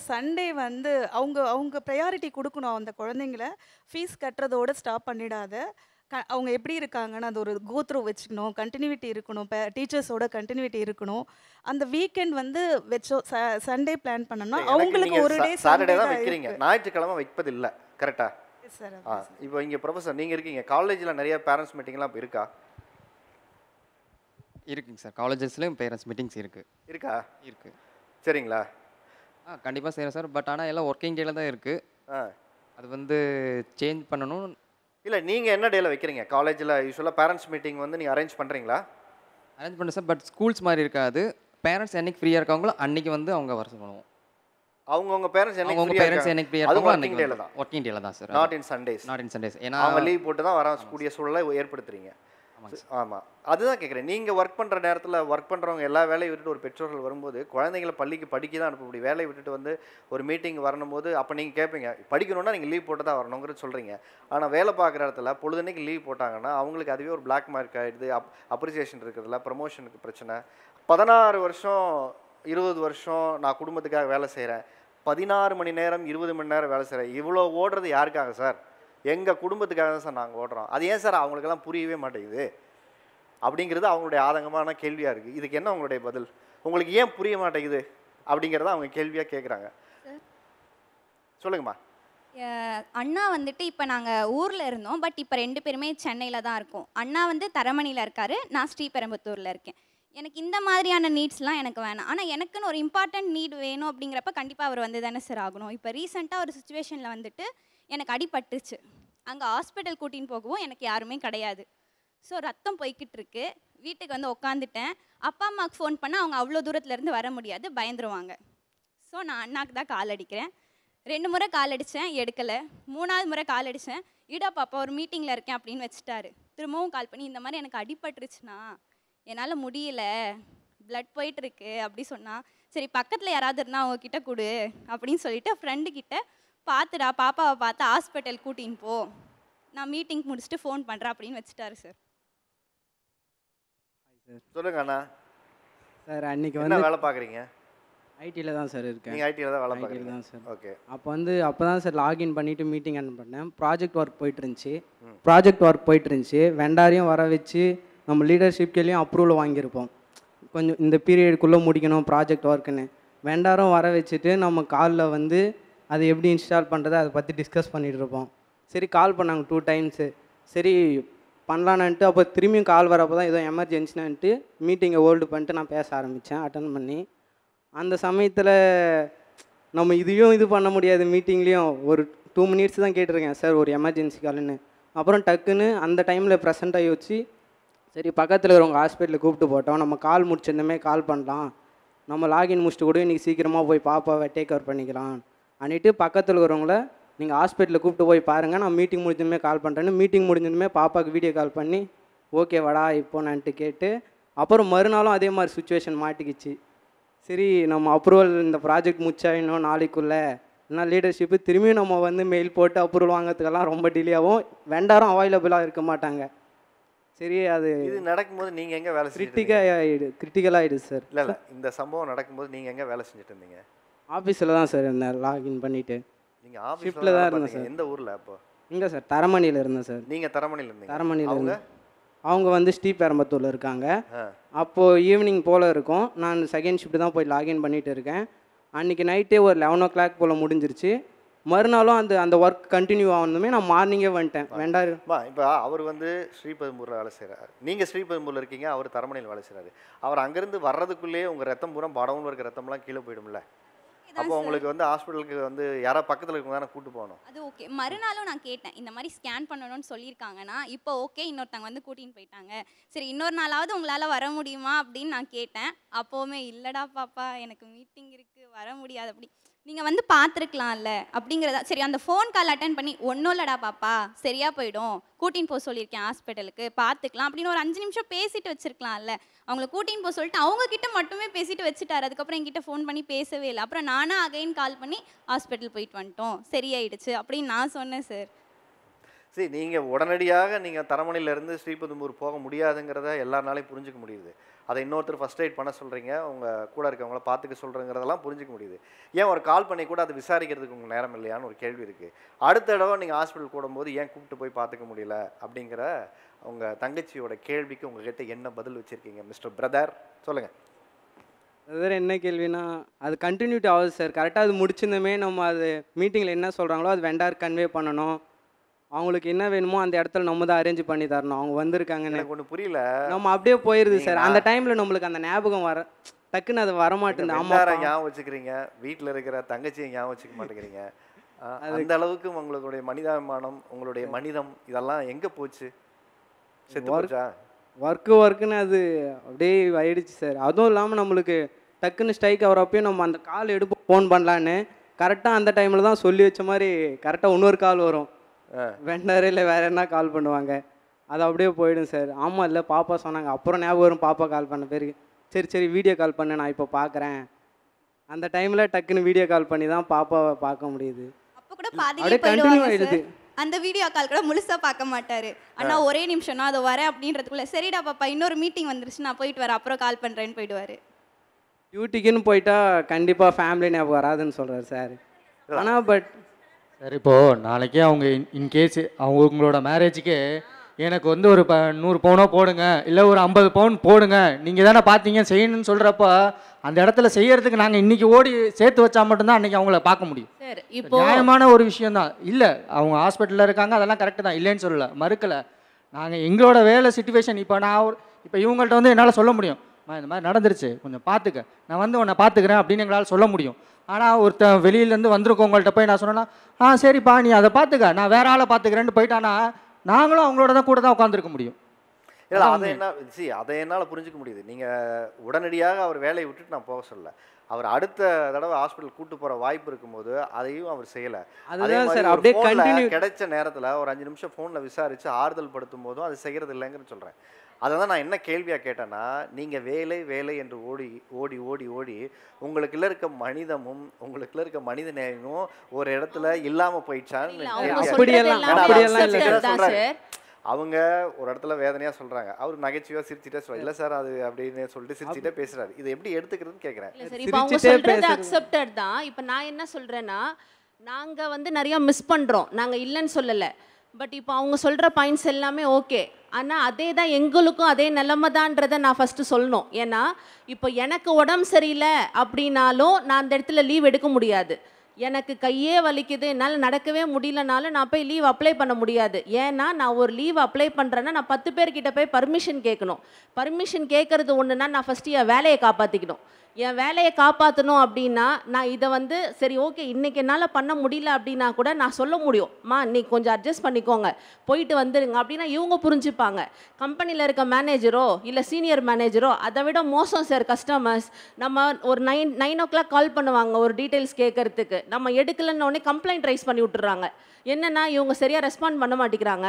Sunday வந்து அவங்க அவங்க ப்ரையாரிட்டி குடுக்கணும். அந்த குழந்தைங்கள ஃபீஸ் கட்டுறதோட ஸ்டாப் பண்ணிடாத. அவங்க எப்படி இருக்காங்கன்னு அது ஒரு கோ த்ரூ வச்சுக்கணும். கன்டினியூட்டி இருக்கணும். டீச்சர்ஸோட கன்டினியூட்டி இருக்கணும். அந்த வீக்கெண்ட் வந்து சண்டே பிளான் பண்ணோம்னா, இல்ல, எனக்கு அவங்களுக்கு நீங்க ஒரு டே சாட்டர்டே சண்டே தான் தான் வைக்கிறீங்க. இருக்கு. ஞாயிற்றுக்கிழமை வைப்பதில்ல. கரெக்ட்டா? Yes sir. இப்போ இங்க ப்ரொஃபசர் நீங்க இருக்கீங்க. காலேஜ்ல நிறைய பேரண்ட்ஸ் மீட்டிங்லாம் இப்ப இருக்கா? இருக்குங்க சார். காலேஜஸ்லயும் பேரண்ட்ஸ் மீட்டிங்ஸ் இருக்கு. இருக்கா? இருக்கு. சரிங்களா? கண்டிப்பா செய்றேன் சார். பட் ஆனா எல்லாம் ஒர்க்கிங் டேல தான் இருக்கு. ஆ. அது வந்து சேஞ்ச் பண்ணணும். இல்ல நீங்க என்ன டேல வைக்கிறீங்க? காலேஜ்ல யூசுவலா பேரண்ட்ஸ் மீட்டிங் வந்து நீங்க அரேஞ்ச் பண்றீங்களா? அரேஞ்ச் பண்ணேன் சார். பட் ஸ்கூல்ஸ் மாரி இருக்காது. பேரண்ட்ஸ் என்னைக்கு ஃப்ரீயா இருக்காங்களோ அன்னைக்கு வந்து அவங்க வர சொல்லுவோம். அவங்கவங்க பேரண்ட்ஸ் என்னைக்கு அவங்கவங்க ஃப்ரீயா பேரண்ட்ஸ் இருக்காங்க? என்னைக்கு ஃப்ரீயா அது இருக்காங்களோ ஒர்க்கிங் அன்னைக்கு டேல தான். ஒர்க்கிங் டேல தான் sir. Not in Sundays. Not in Sundays. ஏன்னா அவங்க லீவ் போட்டு தான் வரக்கூடிய சூழலை ஏற்படுத்துறீங்க. ஆமா. அதுதான் கேட்குறேன். நீங்க ஒர்க் பண்ற நேரத்துல ஒர்க் பண்றவங்க எல்லா வேலையை விட்டுட்டு ஒரு பெற்றோர்கள் வரும்போது குழந்தைகளை பள்ளிக்கு படிக்க தான் அனுப்ப முடியும். வேலையை விட்டுட்டு வந்து ஒரு மீட்டிங் வரணும்போது அப்போ நீங்க கேட்பீங்க, படிக்கணும்னா நீங்க லீவ் போட்டு தான் வரணுங்கிறது சொல்றீங்க. ஆனா வேலை பார்க்குற இடத்துல பொழுதன்னைக்கு லீவ் போட்டாங்கன்னா அவங்களுக்கு அதுவே ஒரு பிளாக் மார்க் ஆயிடுது. அப்ரிசியேஷன் இருக்கிறதுல ப்ரமோஷனுக்கு பிரச்சனை. 16 வருஷம் 20 வருஷம் நான் குடும்பத்துக்காக வேலை செய்கிறேன். 16 மணி நேரம் 20 மணி நேரம் வேலை செய்கிறேன். இவ்வளோ ஓடுறது யாருக்காக சார்? எங்கள் குடும்பத்துக்காக தான் சார் நாங்கள் ஓடுறோம். அது ஏன் சார் அவங்களுக்கெல்லாம் புரியவே மாட்டேங்குது அப்படிங்கிறது அவங்களுடைய ஆதங்கமான கேள்வியாக இருக்குது. இதுக்கு என்ன உங்களுடைய பதில்? உங்களுக்கு ஏன் புரிய மாட்டேங்குது அப்படிங்கிறத அவங்க கேள்வியாக கேட்குறாங்க. சொல்லுங்கம்மா. அண்ணா வந்துட்டு இப்போ நாங்கள் ஊரில் இருந்தோம். பட் இப்போ 2 பேருமே சென்னையில் தான் இருக்கோம். அண்ணா வந்து தரமணியில் இருக்கார், நான் ஸ்ரீபெரும்புத்தூரில் இருக்கேன். எனக்கு இந்த மாதிரியான நீட்ஸ்லாம் எனக்கு வேணாம். ஆனால் எனக்குன்னு ஒரு இம்பார்ட்டன்ட் நீட் வேணும் அப்படிங்கிறப்ப கண்டிப்பாக அவர் வந்து தானே சார் ஆகணும். இப்போ ரீசெண்டாக ஒரு சுச்சுவேஷனில் வந்துட்டு எனக்கு அடிபட்டுருச்சு. அங்கே ஹாஸ்பிட்டல் கூட்டின்னு போகவும் எனக்கு யாருமே கிடையாது. ஸோ ரத்தம் போய்கிட்டு இருக்கு. வீட்டுக்கு வந்து உட்காந்துட்டேன். அப்பா அம்மாவுக்கு ஃபோன் பண்ணால் அவங்க அவ்வளோ தூரத்துலேருந்து வர முடியாது, பயந்துருவாங்க. ஸோ நான் அண்ணாக்கு தான் கால் அடிக்கிறேன். 2 முறை கால் அடித்தேன், எடுக்கலை. 3ஆவது முறை கால் அடித்தேன், இடா பாப்பா ஒரு மீட்டிங்கில் இருக்கேன் அப்படின்னு வச்சுட்டாரு. திரும்பவும் கால் பண்ணி இந்த மாதிரி எனக்கு அடிபட்டுருச்சுண்ணா, என்னால் முடியல, பிளட் போயிட்டுருக்கு அப்படி சொன்னால், சரி பக்கத்தில் யாராவது இருந்தால் அவங்கக்கிட்ட கொடு அப்படின்னு சொல்லிட்டு ஃப்ரெண்டுக்கிட்ட பார்த்துடா பாப்பாவை பார்த்து ஹாஸ்பிட்டல் கூட்டின்னு போ, நான் மீட்டிங் முடிச்சுட்டு ஃபோன் பண்ணுறேன் அப்படின்னு வச்சுட்டாரு சார். சொல்லுங்க அண்ணா. சார் அன்றைக்கி என்ன வந்து வேலை பார்க்குறீங்க? ஐடியில் தான் சார் இருக்கேன். நீங்கள் ஐடியில் தான் வேலை ஐடியில் பார்க்குறீங்க தான் சார். ஓகே. அப்போ தான் சார் லாகின் பண்ணிவிட்டு மீட்டிங் அட்டன் பண்ணேன். ப்ராஜெக்ட் ஒர்க் போயிட்டு இருந்துச்சு. வெண்டாரையும் வர வச்சு நம்ம லீடர்ஷிப் கேலையும் அப்ரூவல் வாங்கியிருப்போம். கொஞ்சம் இந்த பீரியடுக்குள்ளே முடிக்கணும் ப்ராஜெக்ட் ஒர்க்குன்னு. வெண்டாரும் வர வச்சுட்டு நம்ம காலில் வந்து அதை எப்படி இன்ஸ்டால் பண்ணுறது அதை பற்றி டிஸ்கஸ் பண்ணிகிட்டு இருப்போம். சரி கால் பண்ணாங்க 2 டைம்ஸு. சரி பண்ணலான்ட்டு அப்போ திரும்பியும் கால் வரப்போ தான் ஏதோ எமர்ஜென்சினான்ட்டு மீட்டிங்கை ஹோல்டு பண்ணிட்டு நான் பேச ஆரம்பித்தேன் அட்டன் பண்ணி. அந்த சமயத்தில் நம்ம இதையும் இது பண்ண முடியாது, மீட்டிங்லேயும் ஒரு 2 மினிட்ஸ் தான் கேட்டிருக்கேன் சார் ஒரு எமர்ஜென்சி கால்னு. அப்புறம் டக்குன்னு அந்த டைமில் ப்ரெசென்ட் ஆகி வச்சு சரி பக்கத்தில் இருக்கிறவங்க ஹாஸ்பிட்டலுக்கு கூப்பிட்டு போட்டோம், நம்ம கால் முடிச்சிருந்தமே கால் பண்ணலாம், நம்ம லாகின் முடிச்சுட்டு கூட இன்றைக்கி சீக்கிரமாக போய் பாப்பாவை டேக் ஓவர் பண்ணிக்கலாம் அன்னிட்டு பக்கத்தில் இருக்கிறவங்கள நீங்கள் ஹாஸ்பிட்டலில் கூப்பிட்டு போய் பாருங்கள், நான் மீட்டிங் முடிஞ்சதுமே கால் பண்ணுறேன்னு மீட்டிங் முடிஞ்சதுமே பாப்பாவுக்கு வீடியோ கால் பண்ணி ஓகே வாடா இப்போனான்ட்டு கேட்டு அப்புறம் மறுநாளும் அதே மாதிரி சுச்சுவேஷன் மாட்டிக்கிச்சு. சரி நம்ம அப்ரூவல் இந்த ப்ராஜெக்ட் முடிச்சா இன்னும் நாளைக்குள்ளே இல்லைனா லீடர்ஷிப்பு திரும்பியும் நம்ம வந்து மெயில் போட்டு அப்ரூவல் வாங்கிறதுக்கெல்லாம் ரொம்ப டிலே ஆகும், வெண்டாரும் அவைலபிளாக இருக்க மாட்டாங்க. சரி அது இது நடக்கும்போது நீங்கள் எங்கே வேலை கிரிட்டிக்கலாகிடுது சார். இல்லை இந்த சம்பவம் நடக்கும்போது நீங்கள் எங்கே வேலை செஞ்சுட்டு இருந்தீங்க? ஆஃபீஸில் தான் சார் இருந்தேன் லாகின் பண்ணிவிட்டு. நீங்கள் ஆஃபீஸில் ஷிஃப்ட்டில் தான் இருந்தேன் சார். எந்த ஊரில் அப்போ? இங்கே சார் தரமணியில் இருந்தேன் சார். நீங்கள் தரமணியில் இருந்தீங்க? தரமணியில் இருந்தேன். அவங்க வந்து ஸ்ரீபெரும்புத்தூரில் இருக்காங்க. ஆ. அப்போது ஈவினிங் போல் இருக்கும், நான் செகண்ட் ஷிஃப்ட் தான் போய் லாகின் பண்ணிகிட்டு இருக்கேன். அன்றைக்கி நைட்டே ஒரு 11 o'clock போல் முடிஞ்சிருச்சு. மறுநாளும் அந்த ஒர்க் கண்டினியூ ஆகணுமே நான் மார்னிங்கே வந்துட்டேன். வேண்டாம்மா இப்போ அவர் வந்து ஸ்ரீபெரும்பூரில் வேலை செய்கிறார், நீங்கள் ஸ்ரீபெரும்பூரில் இருக்கீங்க, அவர் தரமணியில் வேலை செய்கிறாரு. அவர் அங்கேருந்து வர்றதுக்குள்ளேயே உங்கள் ரத்தம் பூரா படமும் இருக்கிற ரத்தம்லாம் கீழே போயிடும்ல. அப்போ உங்களுக்கு வந்து ஹாஸ்பிட்டலுக்கு வந்து யாராவது பக்கத்தில் இருக்கவங்க தானே கூட்டு போகணும். அது ஓகே. மறுநாளும் நான் கேட்டேன், இந்த மாதிரி ஸ்கேன் பண்ணணும்னு சொல்லியிருக்காங்கன்னா இப்போ ஓகே, இன்னொருத்தவங்க வந்து கூட்டின்னு போயிட்டாங்க, சரி இன்னொரு நாளாவது உங்களால் வர முடியுமா அப்படின்னு நான் கேட்டேன். அப்போவுமே இல்லைடா பாப்பா எனக்கு மீட்டிங் இருக்குது வர முடியாது, அப்படி நீங்கள் வந்து பார்த்துருக்கலாம்ல அப்படிங்கிறதா. சரி அந்த ஃபோன் கால் அட்டன் பண்ணி ஒன்றும் இல்லைடா பாப்பா சரியாக போயிடும், கூட்டின்னு போக சொல்லியிருக்கேன் ஹாஸ்பிட்டலுக்கு பார்த்துக்கலாம் அப்படின்னு ஒரு 5 நிமிஷம் பேசிட்டு வச்சுருக்கலாம்ல. அவங்கள கூட்டின்னு போக சொல்லிட்டு அவங்கக்கிட்ட மட்டுமே பேசிட்டு வச்சுட்டாரு. அதுக்கப்புறம் என்கிட்ட ஃபோன் பண்ணி பேசவே இல்லை. அப்புறம் நானாக அகைன் கால் பண்ணி ஹாஸ்பிட்டல் போயிட்டு வந்துட்டோம், சரியாயிடுச்சு அப்படின்னு நான் சொன்னேன் சார். சரி, நீங்கள் உடனடியாக நீங்கள் தரமணிலேருந்து ஸ்ரீபெரும்புதூர் போக முடியாதுங்கிறத எல்லாருனாலையும் புரிஞ்சுக்க முடியுது. அதை இன்னொருத்தர் ஃபர்ஸ்ட் எய்ட் பண்ண சொல்கிறீங்க, உங்கள் கூட இருக்கவங்கள பார்த்துக்க சொல்கிறங்கிறதெல்லாம் புரிஞ்சுக்க முடியுது. ஏன் ஒரு கால் பண்ணி கூட அதை விசாரிக்கிறதுக்கு உங்களுக்கு நேரம் இல்லையான்னு ஒரு கேள்வி இருக்குது. அடுத்த தடவை நீங்கள் ஹாஸ்பிட்டல் கூடும்போது ஏன் கூப்பிட்டு போய் பார்த்துக்க முடியல அப்படிங்கிற உங்கள் தங்கச்சியோட கேள்விக்கு உங்ககிட்ட என்ன பதில் வச்சுருக்கீங்க மிஸ்டர் பிரதர்? சொல்லுங்கள். வேறு என்ன கேள்வினா, அது கண்டினியூட்டி ஆகுது சார். கரெக்டாக அது முடிச்சிருந்தமே நம்ம அது மீட்டிங்கில் என்ன சொல்கிறாங்களோ அது வெண்டார் கன்வே பண்ணணும். அவங்களுக்கு என்ன வேணுமோ அந்த இடத்துல நம்ம தான் அரேஞ்ச் பண்ணி தரணும். அவங்க வந்திருக்காங்கன்னு எனக்கு ஒன்றும் புரியல. நம்ம அப்படியே போயிடுது சார். அந்த டைமில் நம்மளுக்கு அந்த ஞாபகம் டக்குன்னு அது வரமாட்டேங்குது. அம்மாரை ஞாபகம் வச்சுக்கிறீங்க, வீட்டில் இருக்கிற தங்கச்சியை ஞாபகம் வச்சுக்க மாட்டேங்கிறீங்க. அந்த அளவுக்கு உங்களுடைய மனிதாபிமானம், உங்களுடைய மனிதம் இதெல்லாம் எங்கே போச்சு? செத்து போச்சா? ஒர்க்குன்னு அது அப்படியே ஆயிடுச்சு சார். அதுவும் இல்லாமல் நம்மளுக்கு டக்குன்னு ஸ்ட்ரைக் ஆகிறப்பையும் நம்ம அந்த கால் எடுப்போம் ஃபோன் பண்ணலான்னு, கரெக்டாக அந்த டைமில் தான் சொல்லி வச்ச மாதிரி கரெக்டாக இன்னொரு கால் வரும். வெண்டாரே இல்லை வேறு என்ன கால் பண்ணுவாங்க, அது அப்படியே போயிடும் சார். ஆமாம் இல்லை பாப்பா சொன்னாங்க, அப்புறம் ஞாபகம் வரும் பாப்பா கால் பண்ண பேருக்கு. சரி வீடியோ கால் பண்ண, நான் இப்போ பார்க்குறேன். அந்த டைமில் டக்குன்னு வீடியோ கால் பண்ணி தான் பாப்பாவை பார்க்க முடியுது. அப்போ கூட பாதியிலே அப்படியே கண்டினியூ போயிடுவாங்க ஆகிடுது. சார். அந்த வீடியோ கால் கூட முழுசாக பார்க்க மாட்டார். ஆனால் ஒரே நிமிஷம் நான் அதை வரேன் அப்படின்றதுக்குள்ளே சரிடா பாப்பா இன்னொரு மீட்டிங் வந்துருச்சு நான் போயிட்டு வரேன் அப்புறம் கால் பண்ணுறேன்னு போயிடுவார். டியூட்டிக்குன்னு போயிட்டா கண்டிப்பாக ஃபேமிலி ஞாபகம் வராதுன்னு சொல்கிறார் சார். ஆனால் பட் சார் இப்போது நாளைக்கே அவங்க இன்கேஸ் அவங்களோட மேரேஜுக்கு எனக்கு வந்து ஒரு 100 பவுனோ போடுங்க, இல்லை ஒரு 50 பவுன் போடுங்க, நீங்கள் தானே பார்த்தீங்க செய்யணும்னு சொல்கிறப்ப அந்த இடத்துல செய்யறதுக்கு நாங்கள் இன்றைக்கி ஓடி சேர்த்து வச்சா மட்டும்தான் அன்றைக்கி அவங்கள பார்க்க முடியும். சார் இப்போ நியாயமான ஒரு விஷயம் தான். இல்லை அவங்க ஹாஸ்பிட்டலில் இருக்காங்க, அதெல்லாம் கரெக்டு தான், இல்லைன்னு சொல்லலை, மறுக்கலை. நாங்கள் எங்களோட வேலை சிச்சுவேஷன் இப்போ இப்போ இவங்கள்ட்ட வந்து என்னால் சொல்ல முடியும், இந்த மாதிரி நடந்துருச்சு கொஞ்சம் பார்த்துக்க, நான் வந்து உன்னை பார்த்துக்கிறேன் அப்படின்னு எங்களால் சொல்ல முடியும். ஆனால் ஒருத்தன் வெளியிலேருந்து வந்திருக்கவங்கள்ட்ட போய் நான் சொன்னேன்னா சரிப்பா நீ அதை பார்த்துக்க நான் வேற ஆளை பார்த்துக்கிறேன்னு போயிட்டானா நாங்களும் அவங்களோட தான் கூட தான் உட்காந்துருக்க முடியும். இல்லை அதை என்னால் புரிஞ்சுக்க முடியுது. நீங்கள் உடனடியாக அவர் வேலையை விட்டுட்டு நான் போக சொல்லலை. அவர் அடுத்த தடவை ஹாஸ்பிட்டல் கூட்டு போகிற வாய்ப்பு இருக்கும்போது அதையும் அவர் செய்யலை. கிடைச்ச நேரத்தில் ஒரு 5 நிமிஷம் ஃபோனில் விசாரித்து ஆறுதல் படுத்தும் போதும் அது செய்கிறது இல்லைங்கன்னு சொல்கிறேன். அதை தான் நான் என்ன கேள்வியாக கேட்டேன்னா, நீங்கள் வேலை வேலை என்று ஓடி ஓடி ஓடி ஓடி உங்களுக்குள்ள இருக்க மனிதமும் உங்களுக்குள்ள இருக்க மனித நேயமும் ஒரு இடத்துல இல்லாமல் போயிடுச்சான்னு அவங்க ஒரு இடத்துல வேதனையாக சொல்கிறாங்க. அவர் நகைச்சுவையாக சிரிச்சுட்டே சொல்கிறார், இல்லை சார் அது அப்படின்னு சொல்லிட்டு சிரிச்சுட்டே பேசுகிறாரு. இதை எப்படி எடுத்துக்கிறதுன்னு கேட்குறேன். சரி இப்போ அவங்க சொல்கிறது அக்செப்டட் தான். இப்போ நான் என்ன சொல்கிறேன்னா, நாங்கள் வந்து நிறையா மிஸ் பண்ணுறோம், நாங்கள் இல்லைன்னு சொல்லலை. பட் இப்போ அவங்க சொல்கிற பாயிண்ட்ஸ் எல்லாமே ஓகே. ஆனால் அதே தான் எங்களுக்கும் அதே நிலைமை தான்றதை நான் ஃபஸ்ட்டு சொல்லணும். ஏன்னா இப்போ எனக்கு உடம்பு சரியில்லை அப்படின்னாலும் நான் அந்த இடத்துல லீவ் எடுக்க முடியாது. எனக்கு கையே வலிக்குது என்னால் நடக்கவே முடியலனாலும் நான் போய் லீவ் அப்ளை பண்ண முடியாது. ஏன்னா நான் ஒரு லீவ் அப்ளை பண்ணுறேன்னா நான் 10 பேர்கிட்ட போய் பர்மிஷன் கேட்கணும். பர்மிஷன் கேட்குறது ஒன்றுனா நான் ஃபஸ்ட்டு என் வேலையை காப்பாற்றிக்கணும். என் வேலையை காப்பாற்றணும் அப்படின்னா நான் இதை வந்து சரி ஓகே இன்றைக்கி என்னால் பண்ண முடியல அப்படின்னா கூட நான் சொல்ல முடியும், இன்னைக்கு கொஞ்சம் அட்ஜஸ்ட் பண்ணிக்கோங்க போயிட்டு வந்துடுங்க அப்படின்னா இவங்க புரிஞ்சுப்பாங்க. கம்பெனியில் இருக்க மேனேஜரோ இல்லை சீனியர் மேனேஜரோ அதை விட மோசம் சார் கஸ்டமர்ஸ். நம்ம ஒரு 9 o'clock கால் பண்ணுவாங்க ஒரு டீட்டெயில்ஸ் கேட்குறதுக்கு, நம்ம எடுக்கலன்னு உடனே கம்ப்ளைண்ட் ரைஸ் பண்ணி விட்டுறாங்க. என்னென்னா இவங்க சரியாக ரெஸ்பாண்ட் பண்ண மாட்டேங்கிறாங்க,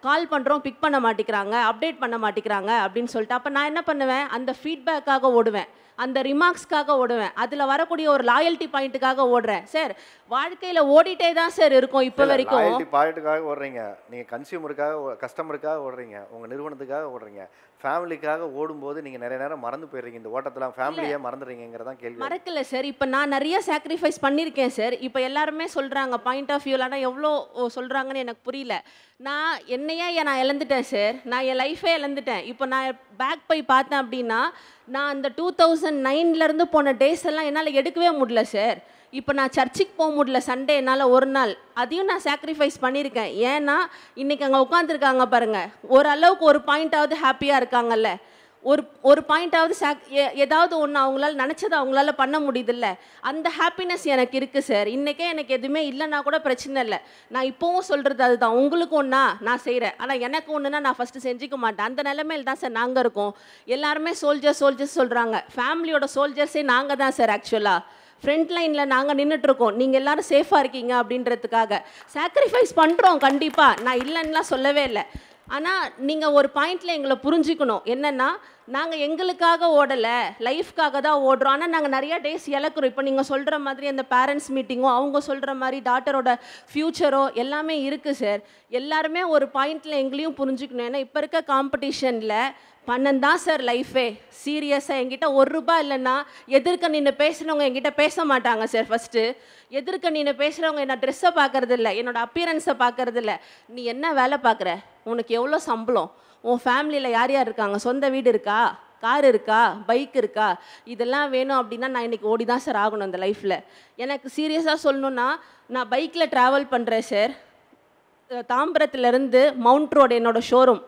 கால் பண்ணுறோம் பிக் பண்ண மாட்டேங்கிறாங்க, அப்டேட் பண்ண மாட்டேங்கிறாங்க அப்படின்னு சொல்லிட்டு அப்போ நான் என்ன பண்ணுவேன், அந்த ஃபீட்பேக்காக ஓடுவேன், அந்த ரிமார்க்ஸ்க்காக ஓடுவேன், அதில் வரக்கூடிய ஒரு லாயல்ட்டி பாயிண்ட்டுக்காக ஓடுறேன். சார் வாழ்க்கையில் ஓடிட்டே தான் சார் இருக்கும் இப்போ வரைக்கும். லாயல்ட்டி பாயிண்ட்டுக்காக ஓடுறீங்க, நீங்கள் கன்சியூமருக்காக கஸ்டமருக்காக ஓடுறீங்க, உங்கள் நிறுவனத்துக்காக ஓடுறீங்க, ஃபேமிலிக்காக ஓடும்போது நீங்கள் நிறைய நேரம் மறந்து போயிடுறீங்க. இந்த ஓட்டத்தில் ஃபேமிலியே மறந்துடுறீங்கிறதான் கேள்வி. மறக்கல சார், இப்போ நான் நிறைய சாக்ரிஃபைஸ் பண்ணியிருக்கேன் சார். இப்போ எல்லாருமே சொல்கிறாங்க பாயிண்ட் ஆஃப் வியூவில், ஆனால் எவ்வளோ சொல்கிறாங்கன்னு எனக்கு புரியல. நான் என்னையே நான் இழந்துட்டேன் சார், நான் என் லைஃபே இழந்துட்டேன். இப்போ நான் பேக் போய் பார்த்தேன் அப்படின்னா நான் அந்த 2009 போன டேஸ் எல்லாம் என்னால் எடுக்கவே முடியல சார். இப்போ நான் சர்ச்சுக்கு போக முடியல சண்டே என்னால் ஒரு நாள், அதையும் நான் சாக்ரிஃபைஸ் பண்ணியிருக்கேன். ஏன்னா இன்றைக்கி அங்கே உட்காந்துருக்காங்க பாருங்கள், ஓரளவுக்கு ஒரு பாயிண்ட்டாவது ஹாப்பியாக இருக்காங்கல்ல, ஒரு பாயிண்ட்டாவது ஏதாவது ஒன்று அவங்களால நினச்சதை அவங்களால பண்ண முடியுதில்ல, அந்த ஹாப்பினஸ் எனக்கு இருக்குது சார். இன்றைக்கே எனக்கு எதுவுமே இல்லைன்னா கூட பிரச்சனை இல்லை. நான் இப்போவும் சொல்கிறது அதுதான், உங்களுக்கு ஒன்றா நான் செய்கிறேன், ஆனால் எனக்கு ஒன்றுனா நான் ஃபஸ்ட்டு செஞ்சுக்க மாட்டேன். அந்த நிலைமையில் தான் சார் நாங்கள் இருக்கோம். எல்லாருமே சோல்ஜர்ஸ் சொல்கிறாங்க, ஃபேமிலியோட சோல்ஜர்ஸே நாங்கள் தான் சார். ஆக்சுவலாக ஃப்ரண்ட் லைனில் நாங்கள் நின்றுட்டுருக்கோம், நீங்கள் எல்லோரும் சேஃபாக இருக்கீங்க அப்படின்றதுக்காக சாக்ரிஃபைஸ் பண்ணுறோம் கண்டிப்பாக, நான் இல்லைன்னுலாம் சொல்லவே இல்லை. ஆனால் நீங்கள் ஒரு பாயிண்டில் எங்களை புரிஞ்சுக்கணும், என்னென்னா நாங்கள் எங்களுக்காக ஓடலை, லைஃப்காக தான் ஓடுறோம். ஆனால் நாங்கள் நிறைய டேஸ் இழக்கிறோம். இப்போ நீங்கள் சொல்கிற மாதிரி அந்த பேரண்ட்ஸ் மீட்டிங்கோ, அவங்க சொல்கிற மாதிரி டாட்டரோட ஃப்யூச்சரோ எல்லாமே இருக்குது சார். எல்லாருமே ஒரு பாயிண்டில் எங்களையும் புரிஞ்சுக்கணும். ஏன்னா இப்போ இருக்க காம்படிஷனில் பணம் தான் சார் லைஃபே. சீரியஸாக என்கிட்ட ₹1 இல்லைன்னா எதிர்க்க நின்று பேசுகிறவங்க என்கிட்ட பேச மாட்டாங்க சார். ஃபஸ்ட்டு எதிர்க்க நின்று பேசுகிறவங்க என்ன ட்ரெஸ்ஸை பார்க்குறதில்ல, என்னோடய அப்பியரன்ஸை பார்க்குறதில்ல. நீ என்ன வேலை பார்க்குற, உனக்கு எவ்வளோ சம்பளம், உன் ஃபேமிலியில் யார் யார் இருக்காங்க, சொந்த வீடு இருக்கா, கார் இருக்கா, பைக் இருக்கா, இதெல்லாம் வேணும் அப்படின்னா நான் இன்றைக்கி ஓடி தான் சார் ஆகணும் அந்த லைஃப்பில். எனக்கு சீரியஸாக சொல்லணுன்னா நான் பைக்கில் ட்ராவல் பண்ணுறேன் சார். தாம்பரத்துலேருந்து மவுண்ட் ரோடு என்னோடய ஷோரூம்.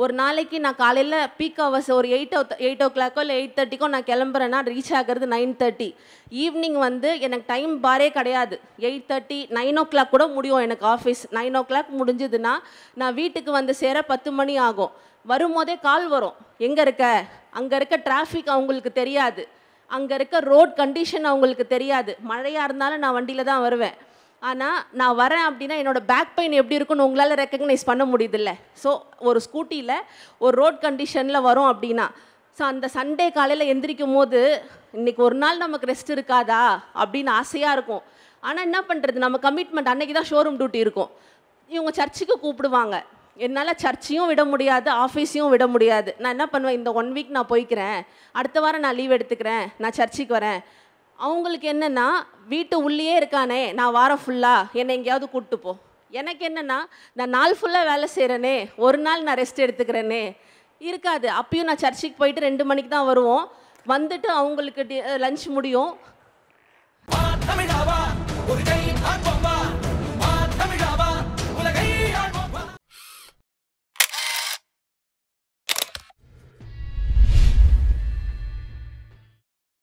ஒரு நாளைக்கு நான் காலையில் பீக் ஹவர்ஸ் ஒரு 8 o'clock இல்லை 8:30 நான் கிளம்புறேன்னா ரீச் ஆகிறது 9:30. ஈவினிங் வந்து எனக்கு டைம் பாரே கிடையாது. 8:30 9 o'clock கூட முடியும் எனக்கு ஆஃபீஸ். 9 o'clock முடிஞ்சதுன்னா நான் வீட்டுக்கு வந்து சேர 10 மணி ஆகும். வரும்போதே கால் வரும், எங்கே இருக்க, அங்கே இருக்க டிராஃபிக் அவங்களுக்கு தெரியாது, அங்கே இருக்க ரோட் கண்டிஷன் அவங்களுக்கு தெரியாது. மழையாக இருந்தாலும் நான் வண்டியில் தான் வருவேன். ஆனால் நான் வரேன் அப்படின்னா என்னோடய பேக் பெயின் எப்படி இருக்குன்னு உங்களால் ரெக்கக்னைஸ் பண்ண முடியுதில்ல. ஸோ ஒரு ஸ்கூட்டியில் ஒரு ரோட் கண்டிஷனில் வரும் அப்படின்னா, ஸோ அந்த சண்டே காலையில் எந்திரிக்கும் போது இன்றைக்கி ஒரு நாள் நமக்கு ரெஸ்ட் இருக்காதா அப்படின்னு ஆசையாக இருக்கும். ஆனால் என்ன பண்ணுறது, நம்ம கமிட்மெண்ட் அன்றைக்கி தான் ஷோரூம் டியூட்டி இருக்கும். இவங்க சர்ச்சுக்கு கூப்பிடுவாங்க, என்னால் சர்ச்சையும் விட முடியாது, ஆஃபீஸையும் விட முடியாது. நான் என்ன பண்ணுவேன், இந்த 1 week நான் போய்க்கிறேன், அடுத்த வாரம் நான் லீவ் எடுத்துக்கிறேன், நான் சர்ச்சுக்கு வரேன். அவங்களுக்கு என்னென்னா வீட்டு உள்ளே இருக்கானே, நான் வாரம் ஃபுல்லாக என்னை எங்கேயாவது கூப்பிட்டு போ. எனக்கு என்னென்னா நான் நாள் ஃபுல்லாக வேலை செய்கிறேனே, ஒரு நாள் நான் ரெஸ்ட் எடுத்துக்கிறேனே இருக்காது. அப்பயும் நான் சர்ச்சுக்கு போயிட்டு 2 மணிக்கு தான் வருவோம். வந்துட்டு அவங்களுக்கு லஞ்ச் முடியும்.